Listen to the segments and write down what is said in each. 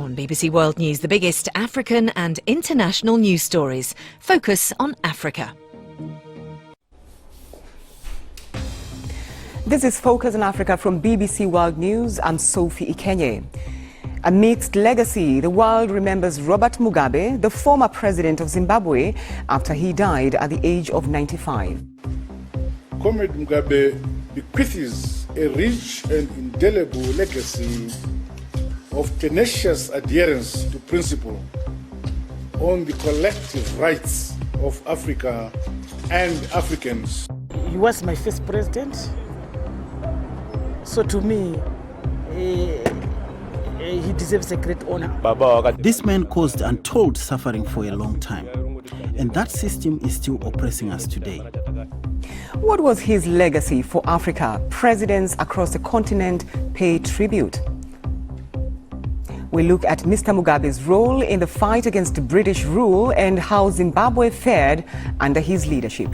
On BBC World News, the biggest African and international news stories focus on Africa. This is Focus on Africa from BBC World News. I'm Sophie Ikenye. A mixed legacy. The world remembers Robert Mugabe, the former president of Zimbabwe, after he died at the age of 95. Comrade Mugabe bequeaths a rich and indelible legacy of tenacious adherence to principle on the collective rights of Africa and Africans. He was my first president, so to me, he deserves a great honor. This man caused untold suffering for a long time, and that system is still oppressing us today. What was his legacy for Africa? Presidents across the continent pay tribute. We look at Mr. Mugabe's role in the fight against British rule and how Zimbabwe fared under his leadership.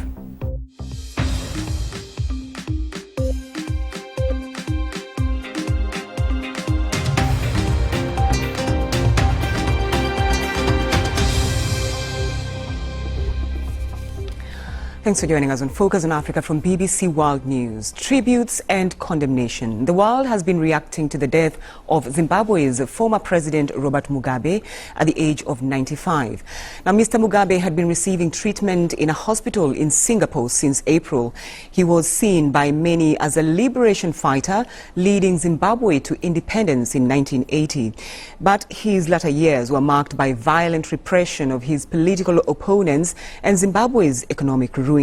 Thanks for joining us on Focus on Africa from BBC World News. Tributes and condemnation. The world has been reacting to the death of Zimbabwe's former president Robert Mugabe at the age of 95. Now, Mr. Mugabe had been receiving treatment in a hospital in Singapore since April. He was seen by many as a liberation fighter leading Zimbabwe to independence in 1980. But his latter years were marked by violent repression of his political opponents and Zimbabwe's economic ruin.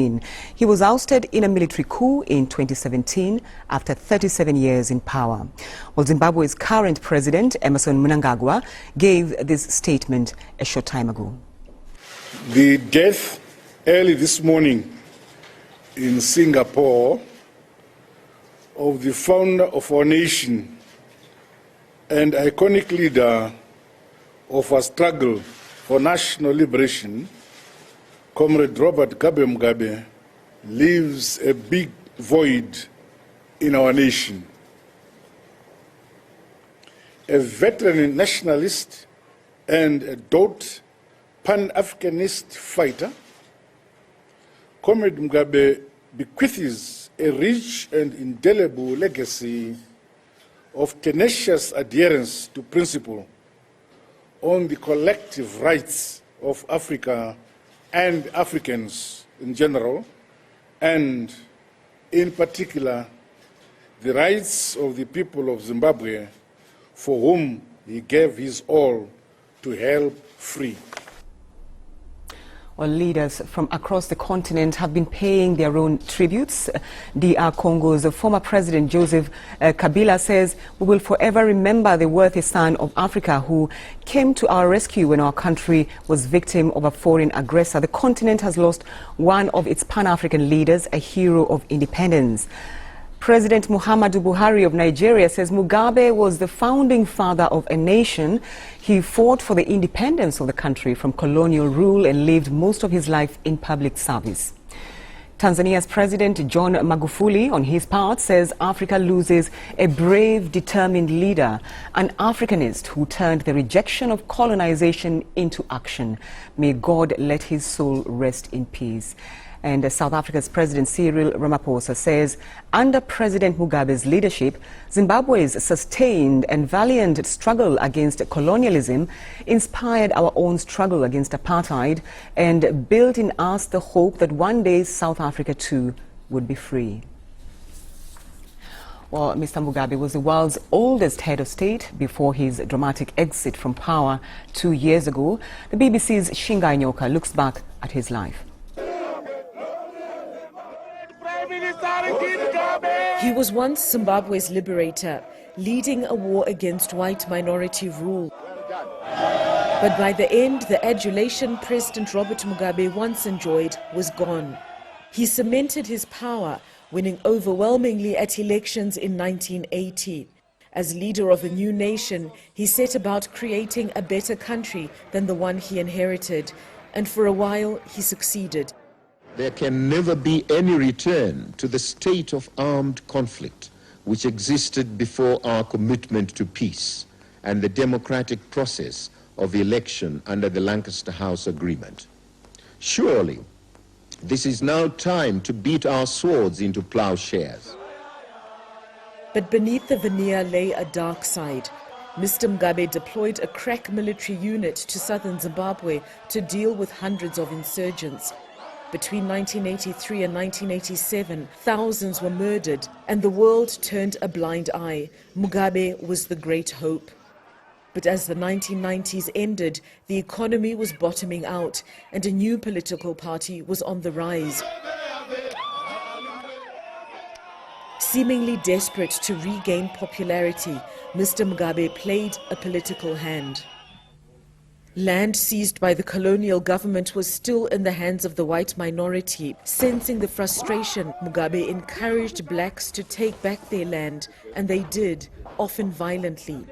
He was ousted in a military coup in 2017 after 37 years in power. Well, Zimbabwe's current president, Emmerson Mnangagwa, gave this statement a short time ago. The death early this morning in Singapore of the founder of our nation and iconic leader of our struggle for national liberation, Comrade Robert Mugabe, leaves a big void in our nation. A veteran nationalist and a dogged Pan-Africanist fighter, Comrade Mugabe bequeaths a rich and indelible legacy of tenacious adherence to principle on the collective rights of Africa and Africans in general, and in particular, the rights of the people of Zimbabwe, for whom he gave his all to help free. Well, leaders from across the continent have been paying their own tributes. DR Congo's former president Joseph Kabila says, "We will forever remember the worthy son of Africa who came to our rescue when our country was victim of a foreign aggressor." The continent has lost one of its Pan-African leaders, a hero of independence. President Muhammadu Buhari of Nigeria says Mugabe was the founding father of a nation. He fought for the independence of the country from colonial rule and lived most of his life in public service. Tanzania's President John Magufuli, on his part, says Africa loses a brave, determined leader, an Africanist who turned the rejection of colonization into action. May God let his soul rest in peace. And South Africa's President Cyril Ramaphosa says under President Mugabe's leadership, Zimbabwe's sustained and valiant struggle against colonialism inspired our own struggle against apartheid and built in us the hope that one day South Africa too would be free. Well, Mr. Mugabe was the world's oldest head of state before his dramatic exit from power 2 years ago. The BBC's Shingai Nyoka looks back at his life. He was once Zimbabwe's liberator, leading a war against white minority rule. But by the end, the adulation President Robert Mugabe once enjoyed was gone. He cemented his power, winning overwhelmingly at elections in 1980. As leader of a new nation, he set about creating a better country than the one he inherited. And for a while, he succeeded. There can never be any return to the state of armed conflict which existed before our commitment to peace and the democratic process of election under the Lancaster House Agreement. Surely, this is now time to beat our swords into plowshares. But beneath the veneer lay a dark side. Mr. Mugabe deployed a crack military unit to southern Zimbabwe to deal with hundreds of insurgents. Between 1983 and 1987, thousands were murdered and the world turned a blind eye. Mugabe was the great hope. But as the 1990s ended, the economy was bottoming out and a new political party was on the rise. Seemingly desperate to regain popularity, Mr. Mugabe played a political hand. Land seized by the colonial government was still in the hands of the white minority. Sensing the frustration, Mugabe encouraged blacks to take back their land, and they did, often violently.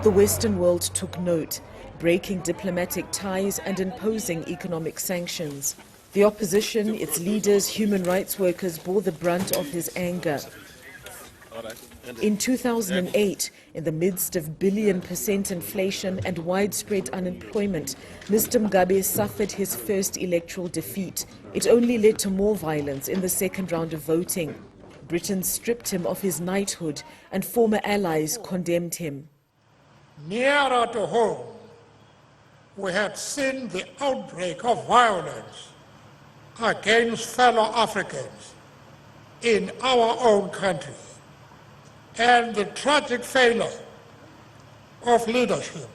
The Western world took note, breaking diplomatic ties and imposing economic sanctions. The opposition, its leaders, human rights workers bore the brunt of his anger. In 2008, in the midst of billion% inflation and widespread unemployment, Mr. Mugabe suffered his first electoral defeat. It only led to more violence in the second round of voting. Britain stripped him of his knighthood and former allies condemned him. Nearer to home, we had seen the outbreak of violence against fellow Africans in our own country, and the tragic failure of leadership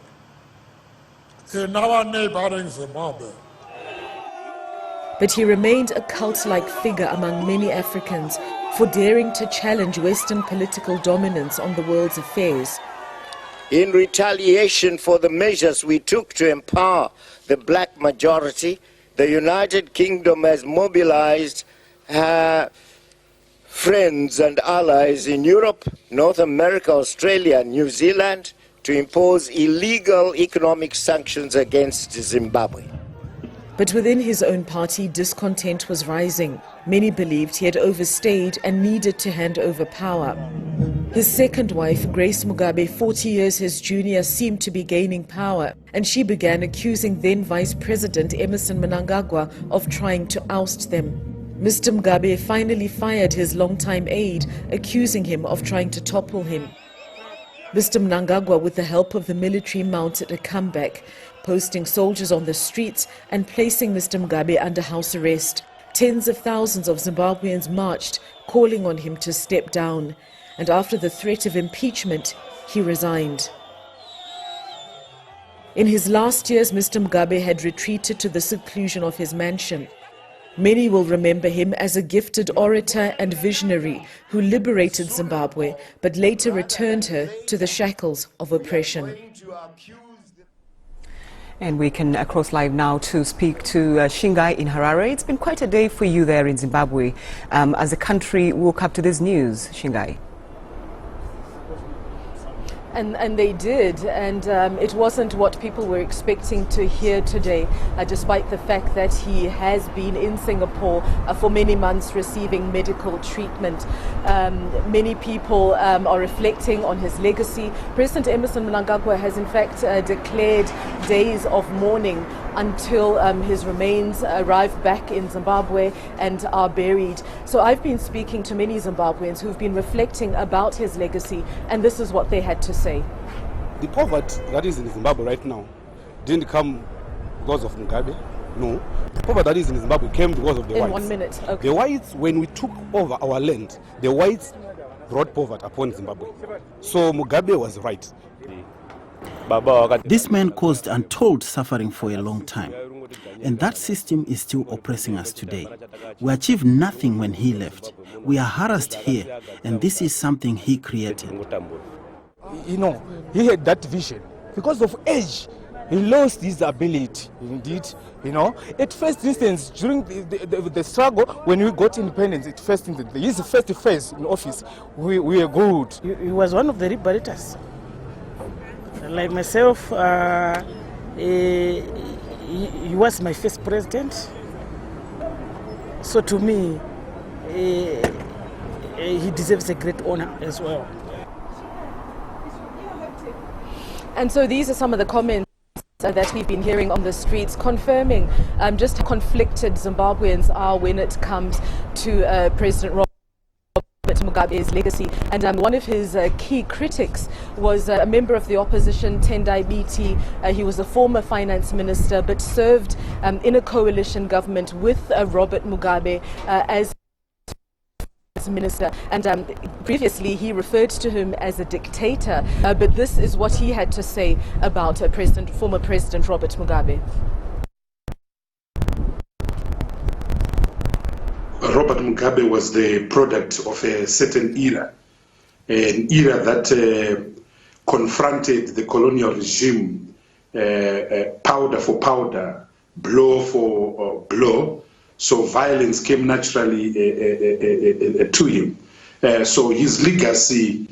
in our neighboring Zimbabwe. But he remained a cult-like figure among many Africans for daring to challenge Western political dominance on the world's affairs. In retaliation for the measures we took to empower the black majority, the United Kingdom has mobilized her friends and allies in Europe, North America, Australia, and New Zealand to impose illegal economic sanctions against Zimbabwe. But within his own party, discontent was rising. Many believed he had overstayed and needed to hand over power. His second wife, Grace Mugabe, 40 years his junior, seemed to be gaining power, and she began accusing then Vice President Emmerson Mnangagwa of trying to oust them. Mr. Mugabe finally fired his longtime aide, accusing him of trying to topple him. Mr. Mnangagwa, with the help of the military, mounted a comeback, posting soldiers on the streets and placing Mr. Mugabe under house arrest. Tens of thousands of Zimbabweans marched, calling on him to step down. And after the threat of impeachment, he resigned. In his last years, Mr. Mugabe had retreated to the seclusion of his mansion. Many will remember him as a gifted orator and visionary who liberated Zimbabwe, but later returned her to the shackles of oppression. And we can cross live now to speak to Shingai in Harare. It's been quite a day for you there in Zimbabwe as the country woke up to this news. Shingai. And they did, and it wasn't what people were expecting to hear today, despite the fact that he has been in Singapore for many months receiving medical treatment. Many people are reflecting on his legacy. President Emmerson Mnangagwa has in fact declared days of mourning until his remains arrive back in Zimbabwe and are buried. So I've been speaking to many Zimbabweans who've been reflecting about his legacy, and this is what they had to say. The poverty that is in Zimbabwe right now didn't come because of Mugabe. No. The poverty that is in Zimbabwe came because of the whites. In 1 minute, okay. The whites, when we took over our land, the whites brought poverty upon Zimbabwe. So Mugabe was right. This man caused untold suffering for a long time, and that system is still oppressing us today. We achieved nothing when he left. We are harassed here, and this is something he created. You know, he had that vision. Because of age, he lost his ability, indeed. You know, at first instance, during the struggle, when we got independence, at first instance, his first phase in office, we were good. He was one of the liberators. Like myself, he was my first president. So to me, he deserves a great honor as well. And so these are some of the comments that we've been hearing on the streets, confirming just how conflicted Zimbabweans are when it comes to President Robert Mugabe's legacy. And one of his key critics was a member of the opposition, Tendai Biti. He was a former finance minister, but served in a coalition government with Robert Mugabe as minister, and previously he referred to him as a dictator, but this is what he had to say about former President Robert Mugabe. Robert Mugabe was the product of a certain era, an era that confronted the colonial regime powder for powder, blow for blow. So violence came naturally to him. So his legacy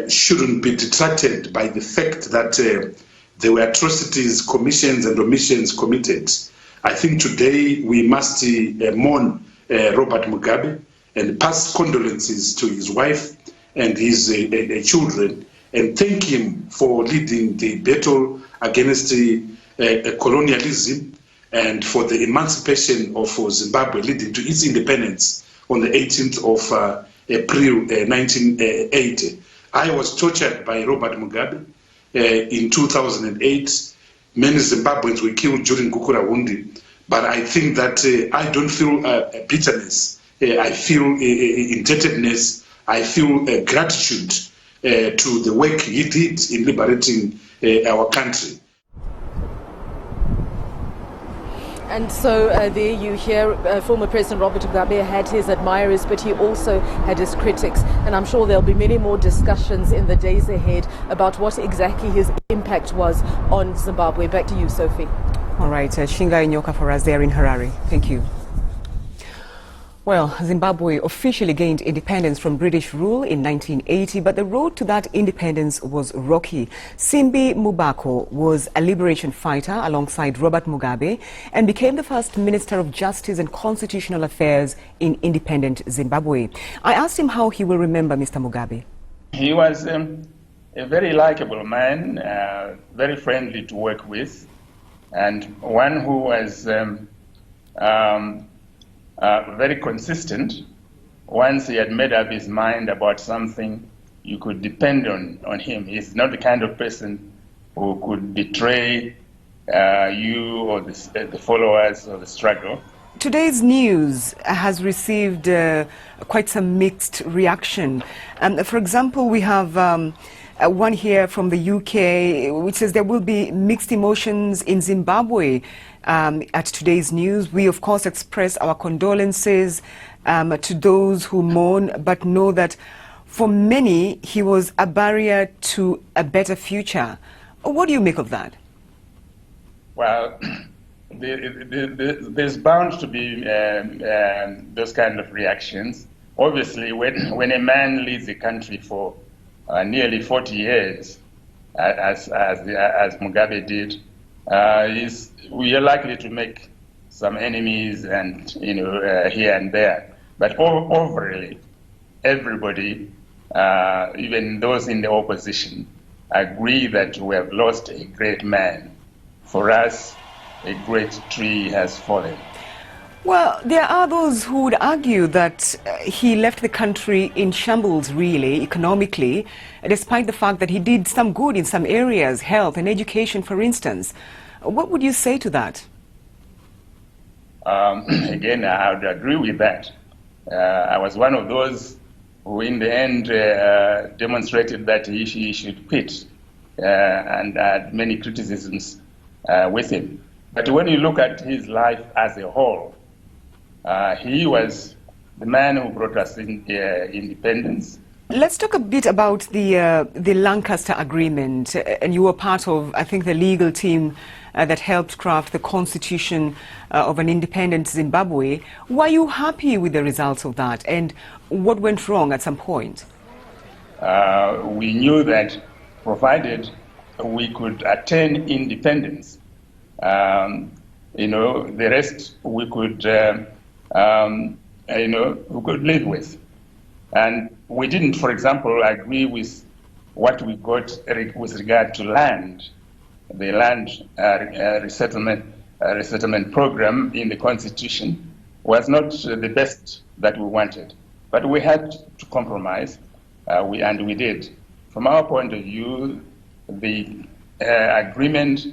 shouldn't be detracted by the fact that there were atrocities, commissions and omissions committed. I think today we must mourn Robert Mugabe and pass condolences to his wife and his children, and thank him for leading the battle against colonialism and for the emancipation of Zimbabwe, leading to its independence on the 18th of April 1980. I was tortured by Robert Mugabe in 2008. Many Zimbabweans were killed during Gukurahundi, but I think that I don't feel bitterness. I feel indebtedness. I feel gratitude to the work he did in liberating our country. And so there you hear former President Robert Mugabe had his admirers, but he also had his critics. And I'm sure there'll be many more discussions in the days ahead about what exactly his impact was on Zimbabwe. Back to you, Sophie. All right, Shinga Inyoka for us there in Harare. Thank you. Well, Zimbabwe officially gained independence from British rule in 1980, but the road to that independence was rocky. Simbi Mubako was a liberation fighter alongside Robert Mugabe and became the first Minister of Justice and Constitutional Affairs in independent Zimbabwe. I asked him how he will remember Mr. Mugabe. He was a very likable man, very friendly to work with, and one who was very consistent. Once he had made up his mind about something, you could depend on him. He's not the kind of person who could betray you or the followers of the struggle. Today's news has received quite some mixed reaction. For example, we have one here from the UK which says there will be mixed emotions in Zimbabwe. At today's news, we of course express our condolences to those who mourn, but know that for many he was a barrier to a better future. What do you make of that? Well, there's bound to be those kind of reactions. Obviously, when a man leads a country for nearly 40 years, as Mugabe did, we are likely to make some enemies and here and there. But overall, everybody, even those in the opposition, agree that we have lost a great man. For us, a great tree has fallen. Well, there are those who would argue that he left the country in shambles, really, economically, despite the fact that he did some good in some areas, health and education, for instance. What would you say to that? Again, I would agree with that. I was one of those who, in the end, demonstrated that he should quit, and had many criticisms with him. But when you look at his life as a whole, he was the man who brought us independence. Let's talk a bit about the Lancaster Agreement, and you were part of, I think, the legal team that helped craft the constitution of an independent Zimbabwe. Were you happy with the results of that, and what went wrong at some point? We knew that provided we could attain independence, the rest we could we could live with. And we didn't, for example, agree with what we got with regard to land, the land resettlement program in the Constitution was not the best that we wanted. But we had to compromise, and we did. From our point of view, the agreement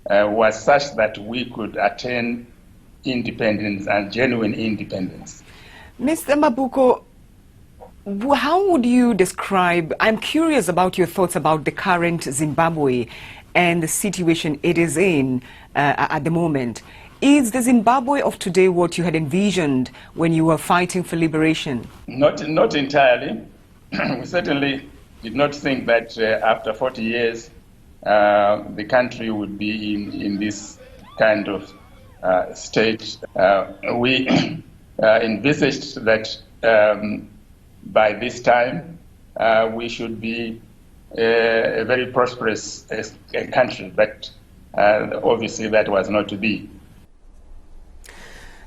was such that we could attain independence and genuine independence. Mr. Mabuko, how would you describe, I'm curious about your thoughts about the current Zimbabwe and the situation it is in at the moment. Is the Zimbabwe of today what you had envisioned when you were fighting for liberation? Not entirely. We certainly did not think that after 40 years the country would be in this kind of state. We envisaged that by this time we should be a very prosperous country, but obviously that was not to be.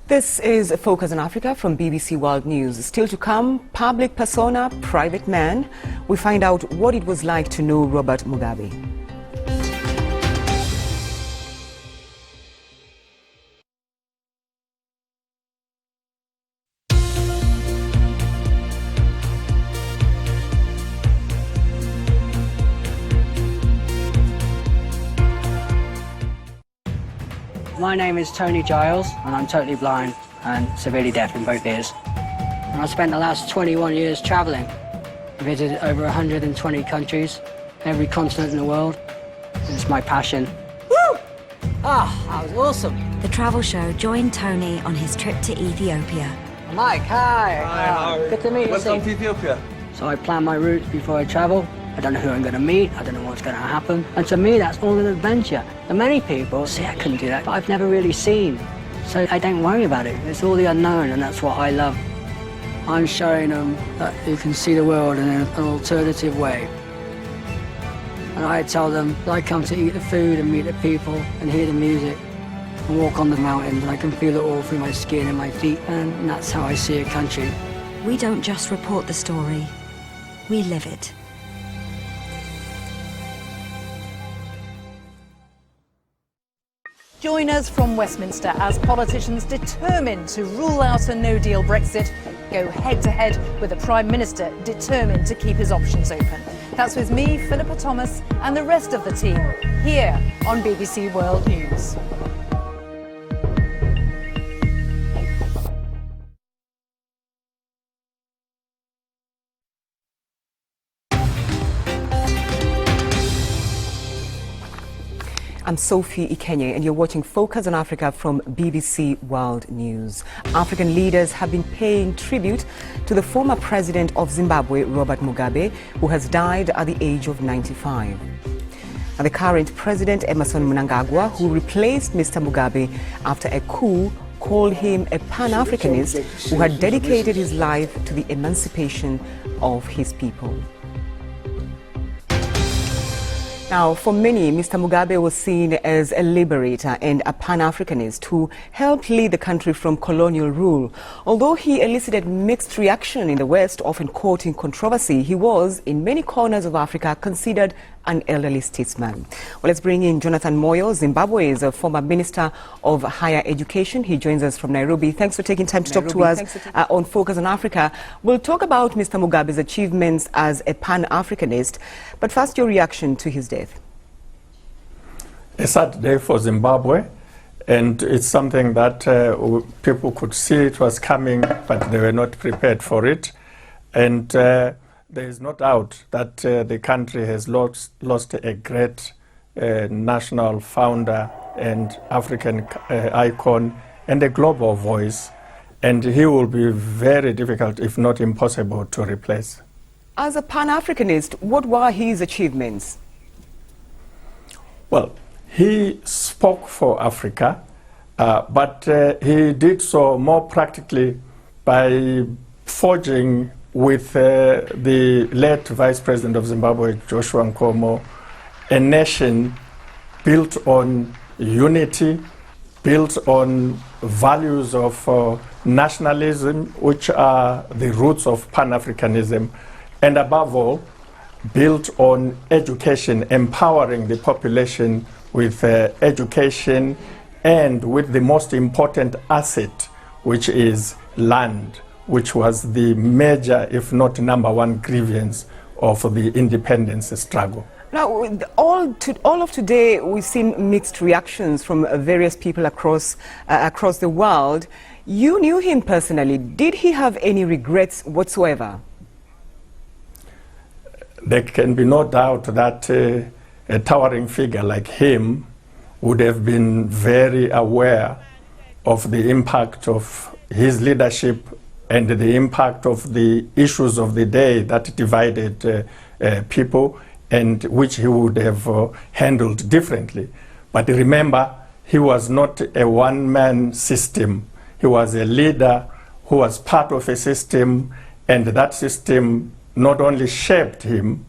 This is Focus on Africa from BBC World News. Still to come, public persona, private man. We find out what it was like to know Robert Mugabe. My name is Tony Giles and I'm totally blind and severely deaf in both ears. And I spent the last 21 years travelling. I visited over 120 countries, every continent in the world. It's my passion. Woo! That was awesome. The travel show joined Tony on his trip to Ethiopia. Mike, hi. Hi. Good to meet you. Welcome to Ethiopia. So I plan my routes before I travel. I don't know who I'm going to meet, I don't know what's going to happen. And to me, that's all an adventure. And many people say I couldn't do that, but I've never really seen. So I don't worry about it. It's all the unknown, and that's what I love. I'm showing them that you can see the world in an alternative way. And I tell them that I come to eat the food and meet the people and hear the music and walk on the mountains, and I can feel it all through my skin and my feet, and that's how I see a country. We don't just report the story, we live it. Join us from Westminster as politicians determined to rule out a no-deal Brexit go head-to-head with the Prime Minister determined to keep his options open. That's with me, Philippa Thomas, and the rest of the team here on BBC World News. I'm Sophie Ikenye and you're watching Focus on Africa from BBC World News. African leaders have been paying tribute to the former president of Zimbabwe, Robert Mugabe, who has died at the age of 95. And the current president, Emmerson Mnangagwa, who replaced Mr. Mugabe after a coup, called him a Pan-Africanist who had dedicated his life to the emancipation of his people. Now, for many, Mr. Mugabe was seen as a liberator and a Pan-Africanist who helped lead the country from colonial rule. Although he elicited mixed reaction in the West, often caught in controversy, he was, in many corners of Africa, considered an elderly statesman. Well, let's bring in Jonathan Moyo, Zimbabwe's former Minister of Higher Education. He joins us from Nairobi. Thanks for taking time to talk to us on Focus on Africa. We'll talk about Mr. Mugabe's achievements as a Pan-Africanist, but first your reaction to his death. A sad day for Zimbabwe, and it's something that people could see it was coming, but they were not prepared for it. And there is no doubt that the country has lost a great national founder and African icon and a global voice, and he will be very difficult, if not impossible, to replace. As a Pan-Africanist, what were his achievements? Well, he spoke for Africa, but he did so more practically by forging with the late Vice President of Zimbabwe, Joshua Nkomo, a nation built on unity, built on values of nationalism, which are the roots of Pan-Africanism, and above all, built on education, empowering the population with education and with the most important asset, which is land, which was the major, if not number one, grievance of the independence struggle. Now, all of today, we've seen mixed reactions from various people across the world. You knew him personally. Did he have any regrets whatsoever? There can be no doubt that a towering figure like him would have been very aware of the impact of his leadership and the impact of the issues of the day that divided people, and which he would have handled differently. But remember, he was not a one-man system. He was a leader who was part of a system, and that system not only shaped him,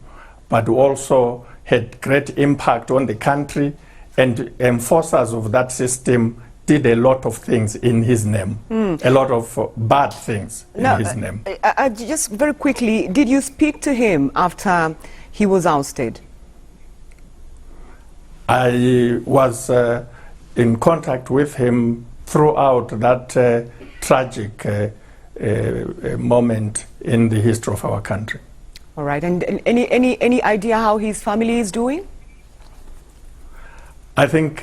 but also had great impact on the country, and enforcers of that system did a lot of things in his name, a lot of bad things in his name. Just very quickly, did you speak to him after he was ousted? I was in contact with him throughout that tragic moment in the history of our country. All right, and any idea how his family is doing? I think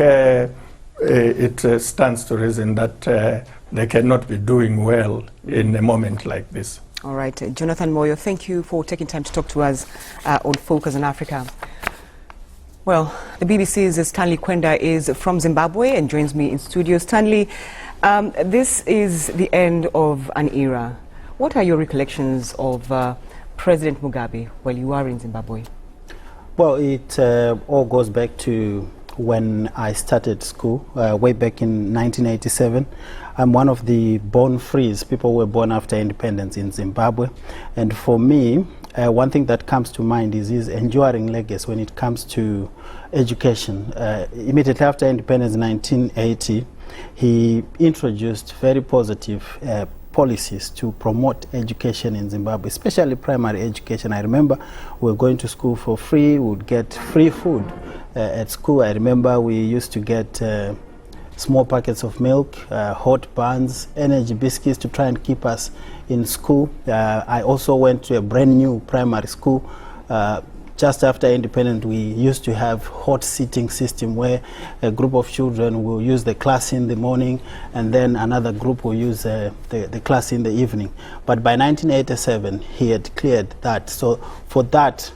it stands to reason that they cannot be doing well in a moment like this. All right, Jonathan Moyo, thank you for taking time to talk to us on Focus on Africa. Well, the BBC's Stanley Kwenda is from Zimbabwe and joins me in studio. Stanley, this is the end of an era. What are your recollections of President Mugabe while you are in Zimbabwe? Well, it all goes back to when I started school, way back in 1987. I'm one of the born frees. People were born after independence in Zimbabwe. And for me, one thing that comes to mind is his enduring legacy when it comes to education. Immediately after independence in 1980, he introduced very positive policies to promote education in Zimbabwe, especially primary education. I remember we were going to school for free, we would get free food at school. I remember we used to get small packets of milk, hot buns, energy biscuits to try and keep us in school. I also went to a brand new primary school. Just after independence, we used to have hot seating system where a group of children will use the class in the morning and then another group will use the class in the evening. But by 1987, he had cleared that. So for that,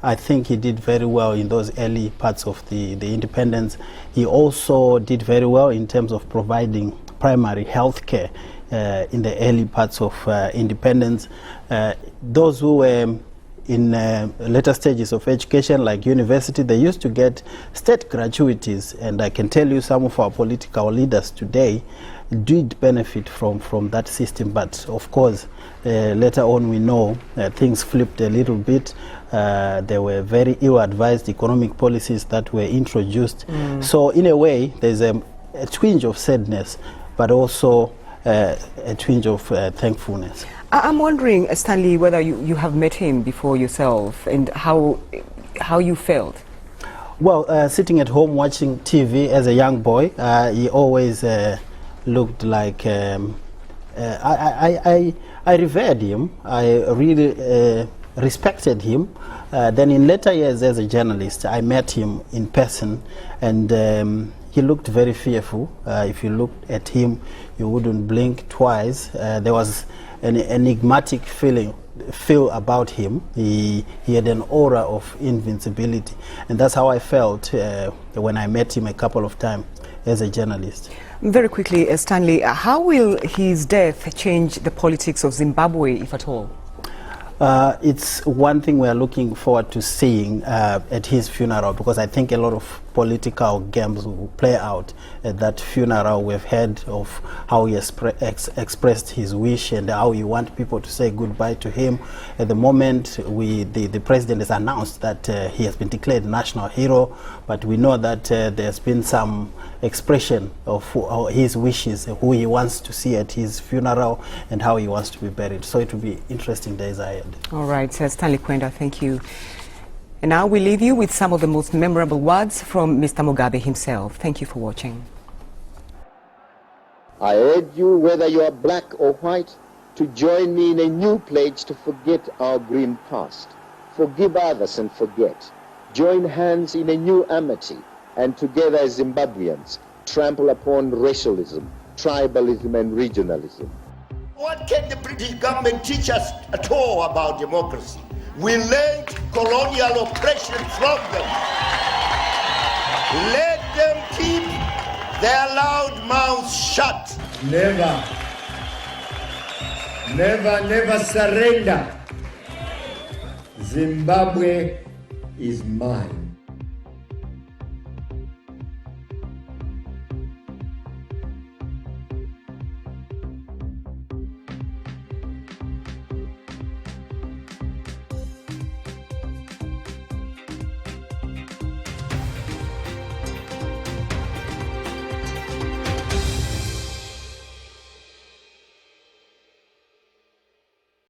I think he did very well in those early parts of the independence. He also did very well in terms of providing primary health care in the early parts of independence. Those who were in later stages of education, like university, they used to get state gratuities, and I can tell you some of our political leaders today did benefit from that system. But of course, later on we know things flipped a little bit. There were very ill-advised economic policies that were introduced. So in a way, there's a twinge of sadness, but also a twinge of thankfulness. I'm wondering, Stanley, whether you have met him before yourself and how you felt. Well, sitting at home watching TV as a young boy, he always looked like I revered him. I really respected him. Then in later years as a journalist, I met him in person, and he looked very fearful. If you looked at him, you wouldn't blink twice. There was an enigmatic feel about him. He had an aura of invincibility, and that's how I felt when I met him a couple of times as a journalist. Very quickly, Stanley, how will his death change the politics of Zimbabwe, if at all? It's one thing we are looking forward to seeing at his funeral, because I think a lot of political games will play out at that funeral. We've heard of how he expressed his wish and how he wants people to say goodbye to him. At the moment, the president has announced that he has been declared national hero, but we know that there's been some expression of his wishes, who he wants to see at his funeral and how he wants to be buried. So it will be interesting days ahead. All right, Stanley Kwenda, thank you. And now we leave you with some of the most memorable words from Mr. Mugabe himself. Thank you for watching. I urge you, whether you are black or white, to join me in a new pledge to forget our grim past, forgive others and forget, join hands in a new amity, and together as Zimbabweans, trample upon racialism, tribalism and regionalism. What can the British government teach us at all about democracy? We learned colonial oppression from them. Let them keep their loud mouths shut. Never surrender. Zimbabwe is mine.